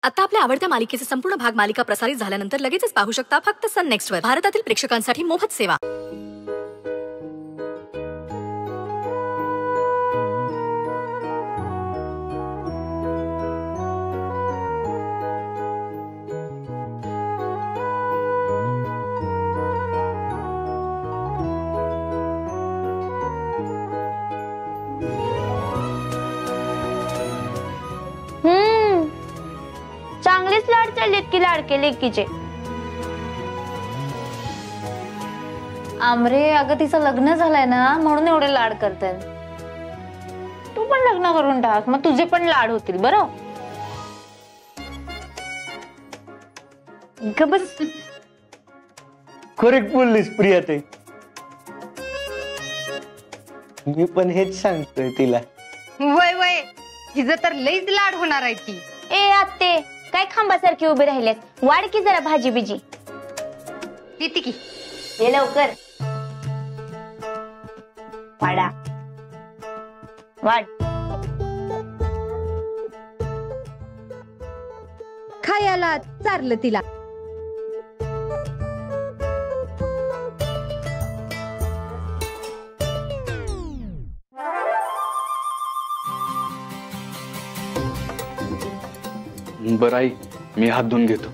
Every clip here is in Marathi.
आता आपल्या आवडत्या मालिकेचे संपूर्ण भाग मालिका प्रसारित झाल्यानंतर लगेचच पाहू शकता फक्त सन नेक्स्ट वर. भारतातील प्रेक्षकांसाठी मोफत सेवा. चांगलेच लाड चाललेत की लाडके लेकीचे. आमरे अगं तिचं लग्न झालंय ना म्हणून एवढे लाड करतात. तू पण लग्न करून टाक मग तुझे पण लाड होतील. बरं बस. करेक्ट बोललीस प्रिया ताई. मी पण हेच सांगतोय तिला. वय वय हिचं तर लईच लाड होणार आहे ती. ए आत्ते काय खांबासारखी उभे राहिलेस. वाढ की जरा भाजी बिजी. देते की. ये लवकर वाडा वाढ. खायला चारलं तिला. बरं आई मी हात धुवून घेतो.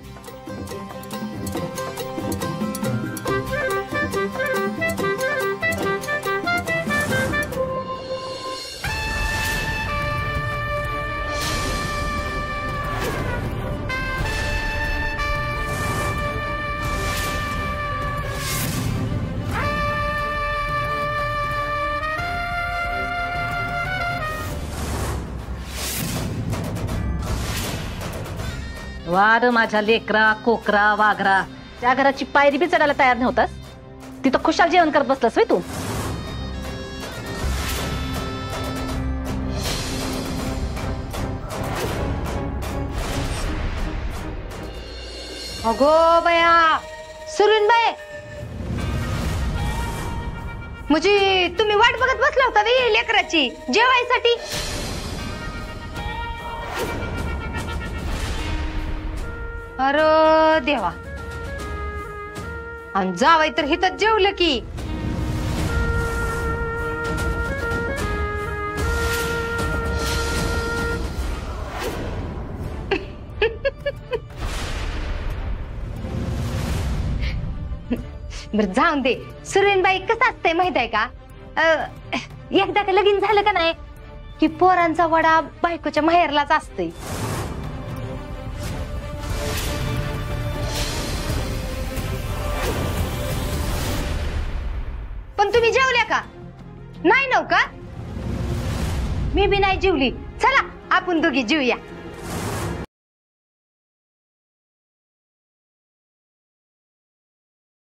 वार माझ्या लेकरा कोकरा वाघरा. त्या घराची पायरी बी चढायला तयार नव्हतास. तिथं खुशाल जेवण करत बसलास तू. अगो बया सुरून बाय. म्हणजे तुम्ही वाट बघत बसला होता वे लेकराची जेवायसाठी. अरे देवा. आणि जावाय तर हिथंच जेवलं की. बरं जाऊन दे. सुरेनबाई कसं असतंय माहित आहे का. एकदा का लगीन झालं का नाही की पोरांचा वडा बायकोच्या माहेरलाच असतोय. पण तुम्ही जेवल्या का नाही नव का. मी बी नाही जेवली. चला आपण दोघी जेवूया.